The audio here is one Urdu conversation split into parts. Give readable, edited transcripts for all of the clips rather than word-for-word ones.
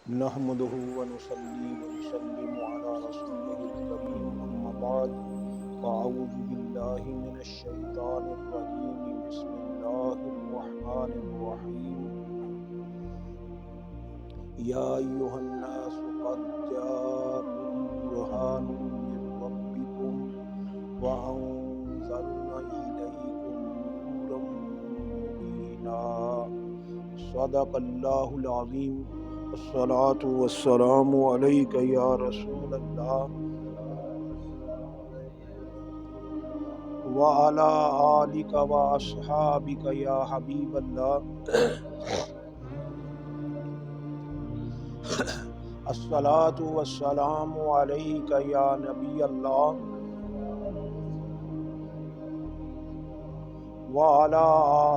نحمده ونصلي ونسلم على رسوله الكريم أما بعد فأعوذ بالله من الشيطان الرجيم بسم الله الرحمن الرحيم يا أيها الناس قد جاءكم برهان من ربكم وأنزلنا إليكم نورا مبينا صدق الله العظيم الصلاة والسلام عليك يا رسول الله وعلى آلك وأصحابك يا حبيب الله الصلاة والسلام عليك يا نبي الله وعلى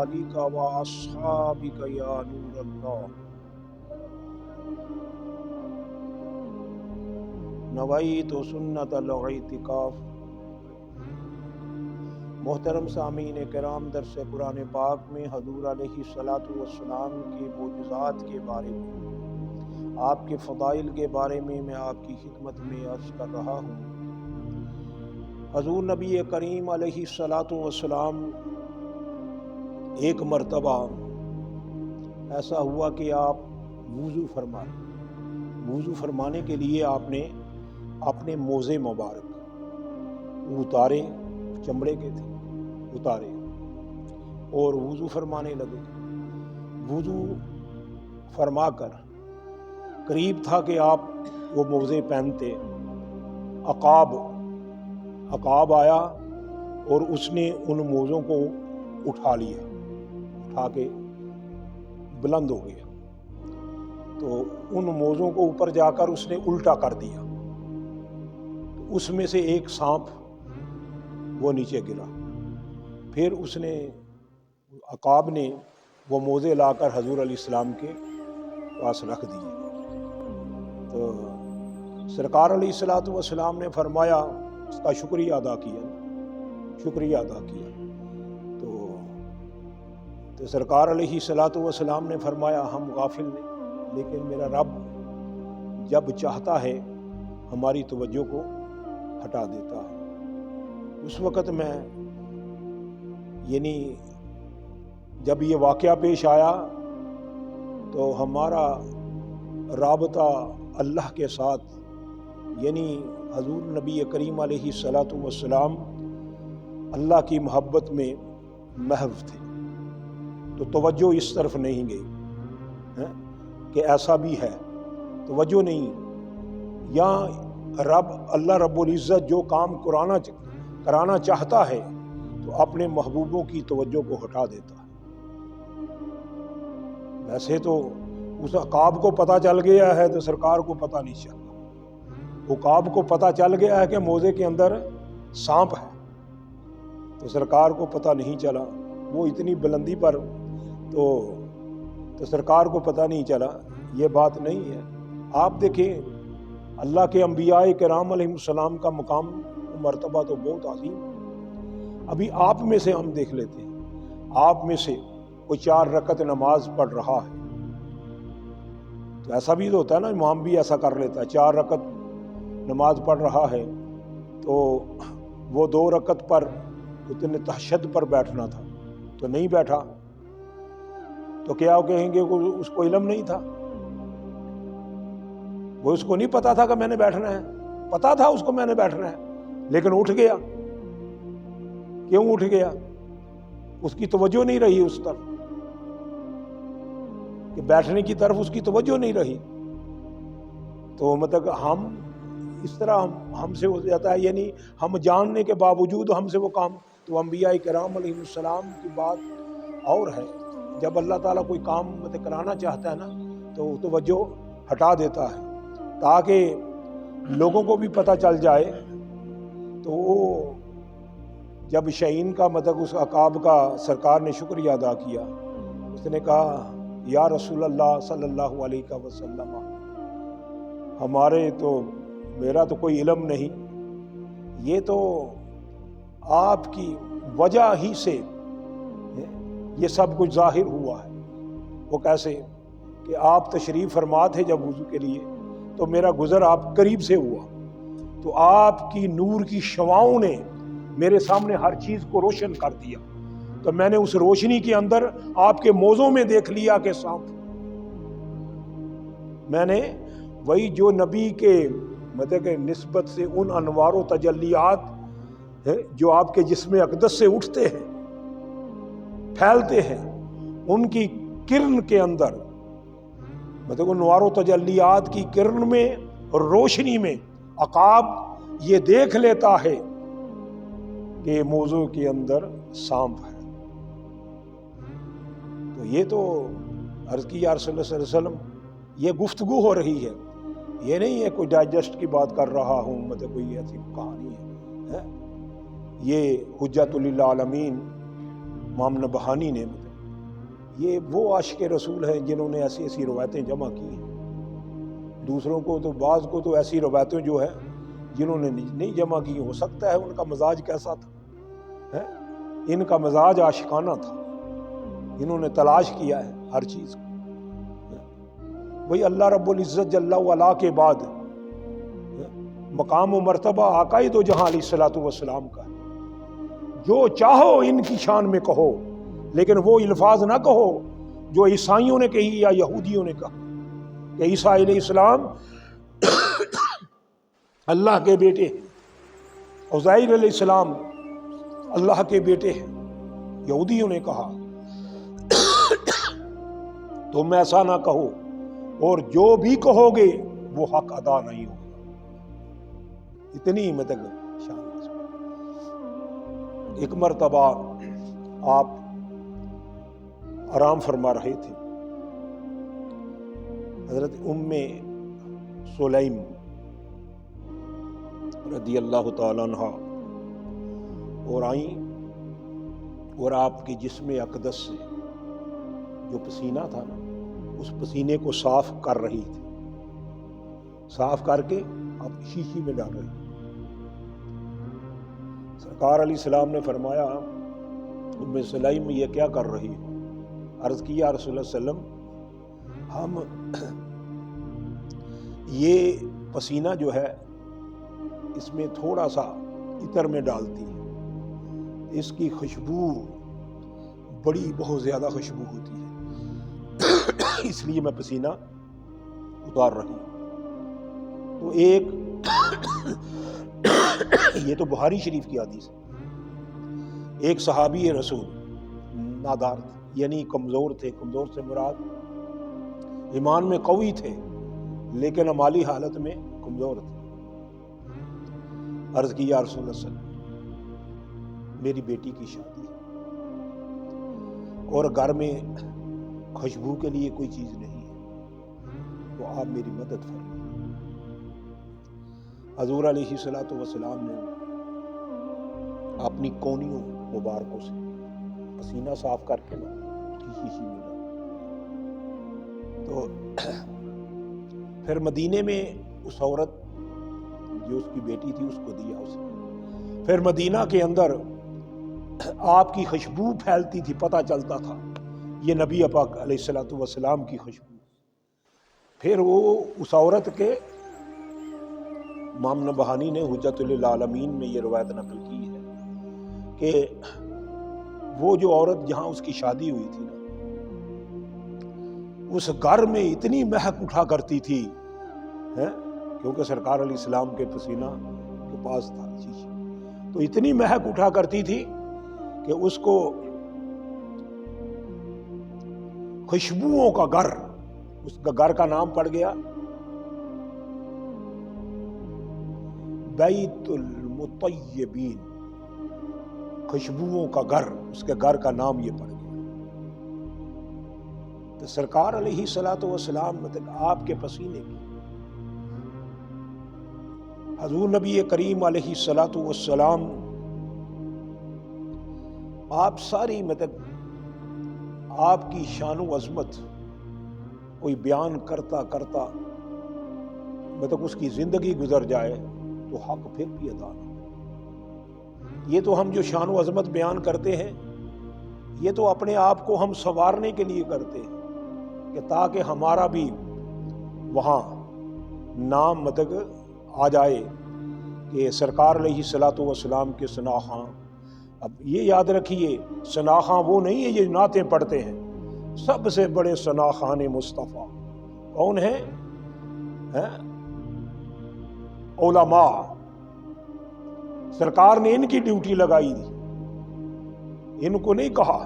آلك وأصحابك يا نور الله نویت سنت الاعتکاف۔ محترم سامعین کرام، درس قرآن پاک میں حضور علیہ الصلاۃ والسلام کے معجزات کے بارے میں، آپ کے فضائل کے بارے میں آپ کی خدمت میں عرض کر رہا ہوں۔ حضور نبی کریم علیہ الصلاۃ والسلام ایک مرتبہ ایسا ہوا کہ آپ وضو فرمانے کے لیے آپ نے اپنے موزے مبارک اتارے، چمڑے کے تھے، اتارے اور وضو فرمانے لگے۔ وضو فرما کر قریب تھا کہ آپ وہ موزے پہنتے، عقاب آیا اور اس نے ان موزوں کو اٹھا لیا، اٹھا کے بلند ہو گیا، تو ان موزوں کو اوپر جا کر اس نے الٹا کر دیا، اس میں سے ایک سانپ وہ نیچے گرا۔ پھر اس نے عقاب نے وہ موزے لا کر حضور علیہ السلام کے پاس رکھ دیے، تو سرکار علیہ الصلاۃ والسلام نے فرمایا، اس کا شکریہ ادا کیا۔ تو سرکار علیہ الصلاۃ والسلام نے فرمایا، ہم غافل نہیں، لیکن میرا رب جب چاہتا ہے ہماری توجہ کو ہٹا دیتا ہے۔ اس وقت میں جب یہ واقعہ پیش آیا تو ہمارا رابطہ اللہ کے ساتھ، حضور نبی کریم علیہ الصلاۃ والسلام اللہ کی محبت میں محو تھے، تو توجہ اس طرف نہیں گئی کہ ایسا بھی ہے، توجہ نہیں۔ یا اللہ رب العزت جو کام کرانا چاہتا ہے تو اپنے محبوبوں کی توجہ کو ہٹا دیتا ہے۔ ویسے تو اس عقاب کو پتہ چل گیا ہے تو سرکار کو پتہ نہیں چلا، عقاب کو پتہ چل گیا ہے کہ موزے کے اندر سانپ ہے، تو سرکار کو پتہ نہیں چلا، وہ اتنی بلندی پر تو سرکار کو پتہ نہیں چلا۔ یہ بات نہیں ہے۔ آپ دیکھیں، اللہ کے انبیاء کرام علیہ السلام کا مقام مرتبہ تو بہت عظیم ہے۔ ابھی آپ میں سے ہم دیکھ لیتے ہیں، آپ میں سے کوئی 4 رکعت نماز پڑھ رہا ہے، تو ایسا بھی تو ہوتا ہے نا، امام بھی ایسا کر لیتا ہے، 4 رکعت نماز پڑھ رہا ہے تو وہ 2 رکعت پر اتنے تہجد پر بیٹھنا تھا تو نہیں بیٹھا، تو کیا کہیں گے اس کو علم نہیں تھا؟ وہ اس کو نہیں پتا تھا کہ میں نے بیٹھنا ہے؟ پتا تھا اس کو میں نے بیٹھنا ہے، لیکن اٹھ گیا۔ کیوں اٹھ گیا؟ اس کی توجہ نہیں رہی اس طرف، کہ بیٹھنے کی طرف اس کی توجہ نہیں رہی۔ تو مطلب ہم اس طرح ہم سے ہو جاتا ہے، ہم جاننے کے باوجود ہم سے وہ کام، تو انبیاء کرام علیہ السلام کی بات اور ہے۔ جب اللہ تعالیٰ کوئی کام کرانا چاہتا ہے نا تو توجہ ہٹا دیتا ہے، تاکہ لوگوں کو بھی پتہ چل جائے۔ تو وہ جب شعین کا اس عقاب کا سرکار نے شکریہ ادا کیا، اس نے کہا، یا رسول اللہ صلی اللہ علیہ وسلم، میرا تو کوئی علم نہیں، یہ تو آپ کی وجہ ہی سے یہ سب کچھ ظاہر ہوا ہے۔ وہ کیسے کہ آپ تشریف فرما تھے جب وضو کے لیے تو میرا گزر آپ قریب سے ہوا، تو آپ کی نور کی شعاؤں نے میرے سامنے ہر چیز کو روشن کر دیا، تو میں نے اس روشنی کے اندر آپ کے موزوں میں دیکھ لیا کہ سانپ۔ میں نے وہی جو نبی کے مطلب کہ نسبت سے ان انوار و تجلیات جو آپ کے جسم اقدس سے اٹھتے ہیں، پھیلتے ہیں، ان کی کرن کے اندر مطلب انوار و تجلیات کی کرن میں اور روشنی میں عقاب یہ دیکھ لیتا ہے کہ موضوع کے اندر سانپ ہے۔ تو یہ تو عرض کی یا رسول اللہ صلی اللہ علیہ وسلم یہ گفتگو ہو رہی ہے، یہ نہیں ہے کوئی ڈائجسٹ کی بات کر رہا ہوں، مطلب کوئی ایسی کہانی ہے۔ یہ حجت للعالمین امام نبہانی نے یہ وہ عاشق رسول ہیں جنہوں نے ایسی ایسی روایتیں جمع کی ہیں۔ دوسروں کو تو بعض کو تو ایسی روایتیں جو ہے جنہوں نے نہیں جمع کی، ہو سکتا ہے ان کا مزاج کیسا تھا، ان کا مزاج عاشقانہ تھا، انہوں نے تلاش کیا ہے ہر چیز کو۔ وہی اللہ رب العزت جل وعلا کے بعد مقام و مرتبہ آقا دو جہاں علیہ الصلوۃ والسلام کا ہے۔ جو چاہو ان کی شان میں کہو، لیکن وہ الفاظ نہ کہو جو عیسائیوں نے کہی یا یہودیوں نے کہا کہ عیسیٰ علیہ السلام اللہ کے بیٹے ہیں، عزیر علیہ السلام اللہ کے بیٹے ہیں۔ یہودیوں نے کہا تم ایسا نہ کہو، اور جو بھی کہو گے وہ حق ادا نہیں ہوگا۔ اتنی مطلب شان۔ ایک مرتبہ آپ آرام فرما رہے تھے، حضرت ام سلیم رضی اللہ تعالیٰ عنہ اور آئیں اور آپ کے جسم اقدس سے جو پسینہ تھا نا، اس پسینے کو صاف کر رہی تھی، صاف کر کے آپ شیشی میں ڈال رہی تھی۔ سرکار علیہ السلام نے فرمایا ام سلیم یہ کیا کر رہی ہو؟ عرض کی یا رسول اللہ صلی اللہ علیہ وسلم ہم یہ پسینہ جو ہے اس میں تھوڑا سا عطر میں ڈالتی ہے، اس کی خوشبو بڑی بہت زیادہ خوشبو ہوتی ہے، اس لیے میں پسینہ اتار رہی ہوں۔ تو ایک یہ تو بخاری شریف کی حدیث ہے، ایک صحابی رسول نادار تھے، یعنی کمزور تھے، کمزور سے مراد ایمان میں قوی تھے لیکن مالی حالت میں کمزور تھے۔ عرض کی یا رسول اللہ صلی اللہ علیہ وسلم میری بیٹی کی شادی ہے اور گھر میں خوشبو کے لیے کوئی چیز نہیں ہے، تو آپ میری مدد فرمائیں۔ حضور علیہ الصلوۃ والسلام نے اپنی کونیوں مبارکوں سے پسینہ صاف کر کے نا اس کی شیشی میں ڈالا، تو پھر مدینے میں اس عورت جو اس کی بیٹی تھی اس کو دیا اسے۔ پھر مدینہ کے اندر آپ کی خوشبو پھیلتی تھی، پتہ چلتا تھا یہ نبی پاک علیہ الصلوۃ والسلام کی خوشبو۔ پھر وہ اس عورت کے امام نبہانی نے حجت للعالمین میں یہ روایت نقل کی ہے کہ وہ جو عورت جہاں اس کی شادی ہوئی تھی نا، اس گھر میں اتنی مہک اٹھا کرتی تھی، کیونکہ سرکار علیہ السلام کے پسینہ کے پاس تھا شیشہ، تو اتنی مہک اٹھا کرتی تھی کہ اس کو خوشبوؤں کا گھر، اس کا گھر کا نام پڑ گیا بیت المطیبین، خوشبوؤں کا گھر، اس کے گھر کا نام یہ پڑ گیا۔ تو سرکار علیہ الصلوۃ والسلام مطلب آپ کے پسینے کی، حضور نبی کریم علیہ الصلوۃ والسلام آپ ساری مطلب آپ کی شان و عظمت کوئی بیان کرتا کرتا مطلب اس کی زندگی گزر جائے تو حق پھر بھی ادا نہیں۔ یہ تو ہم جو شان و عظمت بیان کرتے ہیں یہ تو اپنے آپ کو ہم سنوارنے کے لیے کرتے ہیں، کہ تاکہ ہمارا بھی وہاں نام آ جائے کہ سرکار علیہ الصلوۃ والسلام کے ثناء. اب یہ یاد رکھیے ثناء وہ نہیں ہے یہ نعتیں پڑھتے ہیں، سب سے بڑے ثناء مصطفیٰ کون ہیں؟ علماء. سرکار نے ان کی ڈیوٹی لگائی تھی، ان کو نہیں کہا.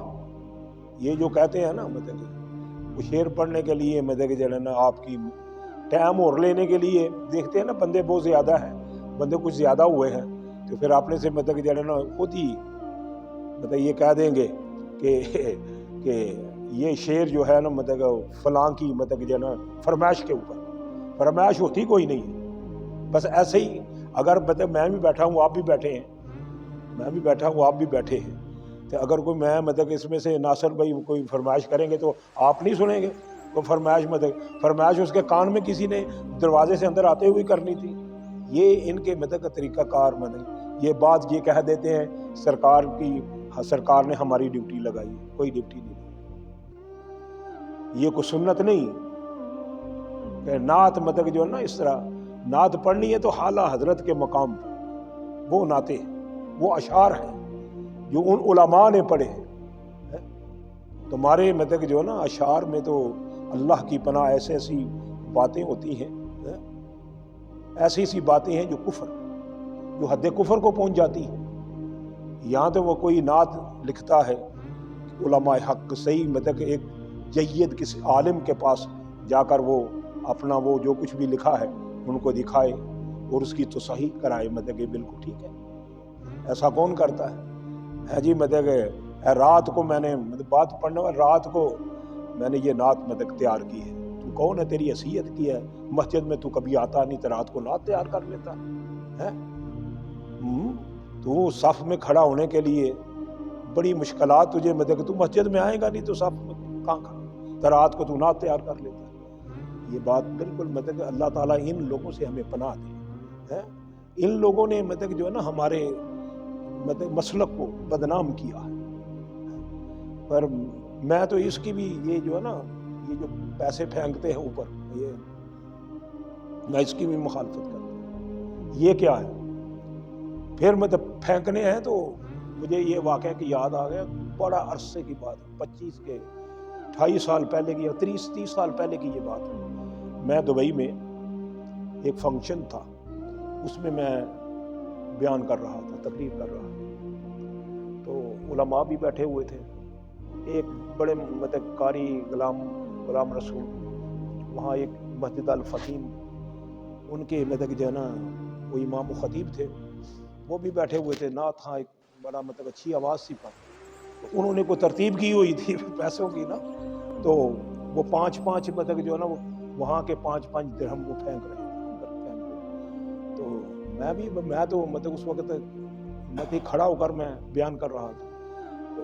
یہ جو کہتے ہیں نا شعر پڑھنے کے لیے آپ کی ٹائم اور لینے کے لیے دیکھتے ہیں نا بندے بہت زیادہ ہیں، بندے کچھ زیادہ ہوئے ہیں تو پھر اپنے سے خود ہی یہ کہہ دیں گے کہ یہ شعر جو ہے نا فلاں کی فرمائش کے اوپر. فرمائش ہوتی کوئی نہیں ہے، بس ایسے ہی. اگر میں بھی بیٹھا ہوں آپ بھی بیٹھے ہیں، میں بھی بیٹھا ہوں آپ بھی بیٹھے ہیں، تو اگر کوئی میں اس میں سے ناصر بھائی کوئی فرمائش کریں گے تو آپ نہیں سنیں گے. کوئی فرمائش اس کے کان میں کسی نے دروازے سے اندر آتے ہوئے کرنی تھی. یہ ان کے طریقہ کار یہ بات یہ کہہ دیتے ہیں سرکار نے ہماری ڈیوٹی لگائی ہے. کوئی ڈیوٹی نہیں، یہ کوئی سنت نہیں کہ نعت جو ہے نا اس طرح نعت پڑھنی ہے تو اعلیٰ حضرت کے مقام پر وہ نعتیں وہ اشعار ہیں جو ان علماء نے پڑھے ہیں. تمہارے جو ہے نا اشعار میں تو اللہ کی پناہ ایسی ایسی باتیں ہوتی ہیں، ایسی ایسی باتیں ہیں جو حد کفر کو پہنچ جاتی ہیں. یہاں تو وہ کوئی نعت لکھتا ہے علماء حق صحیح ایک جید کسی عالم کے پاس جا کر وہ اپنا وہ جو کچھ بھی لکھا ہے ان کو دکھائے اور اس کی تصحیح کرائے کہ بالکل ٹھیک ہے. ایسا کون کرتا ہے جی رات کو میں نے بات پڑھنے والا رات کو میں نے یہ نعت تیار کی ہے. تو کون ہے تیری حیثیت کی ہے؟ مسجد میں تو کبھی آتا نہیں تو رات کو نعت تیار کر لیتا ہے. تو صف میں کھڑا ہونے کے لیے بڑی مشکلات تجھے تو مسجد میں آئے گا نہیں تو صف میں کہاں کھڑا تو رات کو تو نعت تیار کر لیتا. یہ بات بالکل اللہ تعالیٰ ان لوگوں سے ہمیں پناہ دے. ان لوگوں نے جو ہے نا ہمارے مسلک کو بدنام کیا ہے. پر میں تو اس کی بھی یہ جو ہے نا یہ جو پیسے پھینکتے ہیں اوپر میں اس کی بھی مخالفت کرتا ہوں. یہ کیا ہے؟ پھر پھینکنے ہیں تو مجھے یہ واقعہ کی یاد آ گیا. بڑا عرصے کی بات 28 سال پہلے کی یا 30 سال پہلے کی یہ بات ہے. میں دبئی میں ایک فنکشن تھا، اس میں بیان کر رہا تھا، تقریر کر رہا تھا. تو علماء بھی بیٹھے ہوئے تھے. ایک بڑے قاری غلام رسول وہاں ایک مسجد الفقیم ان کے جو ہے نا وہ امام و خطیب تھے، وہ بھی بیٹھے ہوئے تھے. نعت تھا ایک بڑا اچھی آواز سی پر. تو انہوں نے کوئی ترتیب کی ہوئی تھی پیسوں کی نا، تو وہ 5 جو ہے نا وہاں کے 5 درہم وہ پھینک رہے تھے. تو میں تو اس وقت کھڑا ہو کر میں بیان کر رہا تھا.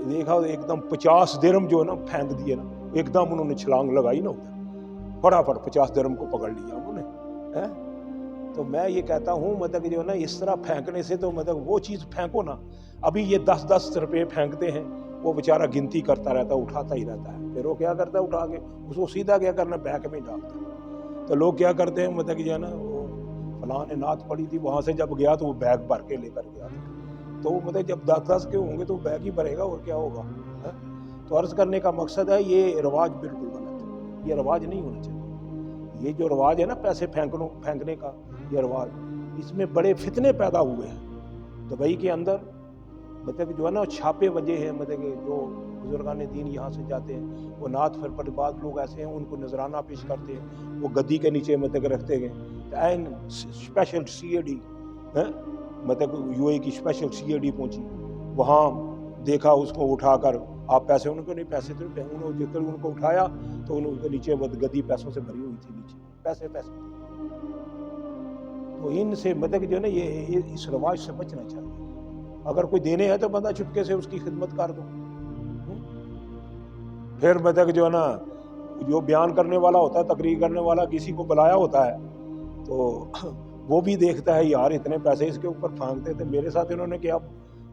دیکھا ایک دم 50 درہم جو ہے نا پھینک دیے نا. ایک دم انہوں نے چھلانگ لگائی نا ادھر، فٹافٹ 50 درہم کو پکڑ لیا انہوں نے. تو میں یہ کہتا ہوں جو ہے نا اس طرح پھینکنے سے تو وہ چیز پھینکو نا. ابھی یہ 10 روپے پھینکتے ہیں، وہ بیچارہ گنتی کرتا رہتا ہے، اٹھاتا ہی رہتا ہے. پھر وہ کیا کرتا ہے اٹھا کے اس کو سیدھا کیا کرنا بیک میں ڈالتا ہے. تو لوگ کیا کرتے ہیں جو ہے نا وہ فلاں نے نعت پڑھی تھی وہاں سے جب گیا تو وہ بیگ بھر کے لے کر گیا تھا. تو جب 10 کے ہوں گے تو بیگ ہی بھرے گا اور کیا ہوگا. تو عرض کرنے کا مقصد ہے یہ رواج بالکل غلط ہے. یہ رواج نہیں ہونا چاہیے. یہ جو رواج ہے نا پیسے پھینکنے کا یہ رواج، اس میں بڑے فتنے پیدا ہوئے ہیں دبئی کے اندر. جو ہے نا چھاپے وجہ ہیں کہ جو بزرگان دین یہاں سے جاتے ہیں وہ نعت پر بعض لوگ ایسے ہیں ان کو نذرانہ پیش کرتے ہیں، وہ گدی کے نیچے رکھتے گئے. این اسپیشل CAD یو اے کی اسپیشل CAD پہنچی، وہاں دیکھا اس کو اٹھا کر آپ پیسے ان کو نہیں، پیسے تو ان کو اٹھایا تو ان کے نیچے گدی پیسوں سے بھری ہوئی تھی، نیچے پیسے. تو ان سے جو ہے نا یہ اس رواج سے بچنا چاہیے. اگر کوئی دینے ہے تو بندہ چپکے سے اس کی خدمت کر دو. پھر جو ہے نا جو بیان کرنے والا ہوتا ہے، تقریر کرنے والا کسی کو بلایا ہوتا ہے تو وہ بھی دیکھتا ہے یار اتنے پیسے اس کے اوپر پھانکتے تھے، میرے ساتھ انہوں نے کیا،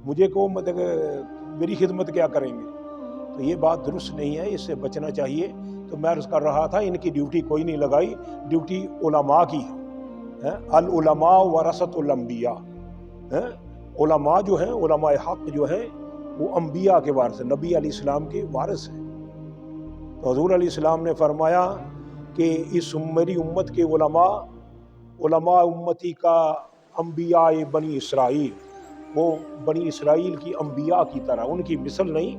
مجھے کو میری خدمت کیا کریں گے. تو یہ بات درست نہیں ہے، اس سے بچنا چاہیے تو میں عرض کر رہا تھا ان کی ڈیوٹی کوئی نہیں لگائی، ڈیوٹی علماء کی ہے۔ العلماء ورثۃ الانبیاء، علماء جو ہیں، علماء حق جو ہیں، وہ انبیاء کے وارث ہیں، نبی علیہ السلام کے وارث ہیں۔ تو حضور علیہ السلام نے فرمایا کہ اس میری امت کے علماء امتی کا انبیاء بنی اسرائیل، وہ بنی اسرائیل کی انبیاء کی طرح، ان کی مثل نہیں،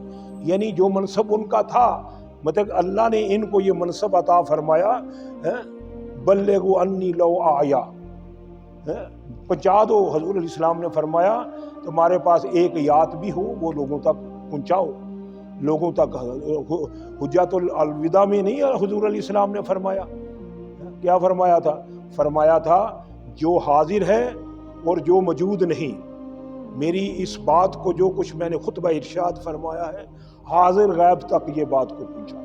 یعنی جو منصب ان کا تھا، مطلب اللہ نے ان کو یہ منصب عطا فرمایا، بلغوا انی لو آیا، پہنچا دو۔ حضور علیہ السلام نے فرمایا تمہارے پاس ایک یات بھی ہو وہ لوگوں تک پہنچاؤ، لوگوں تک۔ حجت الوداع میں نہیں حضور علیہ السلام نے فرمایا، کیا فرمایا تھا؟ فرمایا تھا جو حاضر ہے اور جو موجود نہیں، میری اس بات کو، جو کچھ میں نے خطبہ ارشاد فرمایا ہے، حاضر غیب تک یہ بات کو پہنچا۔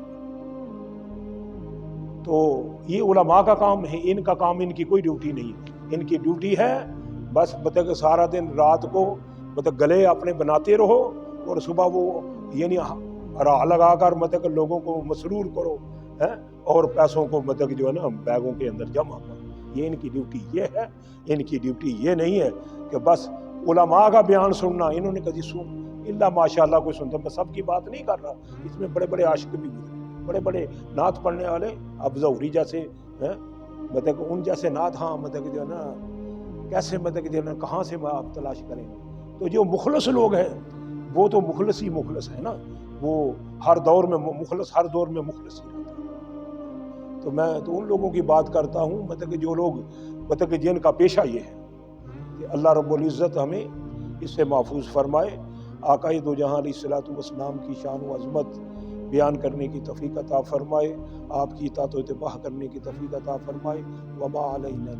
تو یہ علماء کا کام ہے، ان کا کام، ان کی کوئی ڈیوٹی نہیں، ان کی ڈیوٹی ہے بس کہ سارا دن رات کو گلے اپنے بناتے رہو، اور صبح وہ یعنی راہ لگا کر لوگوں کو مسرور کرو، اور پیسوں کو جو ہے نا بیگوں کے اندر جمع کرو۔ یہ ان کی ڈیوٹی یہ ہے، ان کی ڈیوٹی یہ نہیں ہے کہ بس علماء کا بیان سننا۔ انہوں نے کبھی اللہ ماشاء اللہ کوئی سنتا، میں سب کی بات نہیں کر رہا، اس میں بڑے بڑے عاشق بھی گزرے، بڑے بڑے نعت پڑھنے والے، اب ظہوری جیسے ان جیسے نعت، ہاں جو ہے نا کیسے جو ہے نا کہاں سے آپ تلاش کریں۔ تو جو مخلص لوگ ہیں وہ تو مخلص ہی مخلص ہے نا، وہ ہر دور میں مخلص، ہر دور میں مخلص ہی رہتا ہے۔ تو میں تو ان لوگوں کی بات کرتا ہوں کہ جو لوگ جن کا پیشہ یہ ہے کہ اللہ رب العزت ہمیں اس سے محفوظ فرمائے، آقا دو جہاں علیہ الصلوۃ والسلام کی شان و عظمت بیان کرنے کی توفیق عطا فرمائے، آپ کی اطاعت و اتباع کرنے کی توفیق عطا فرمائے۔ وما علینا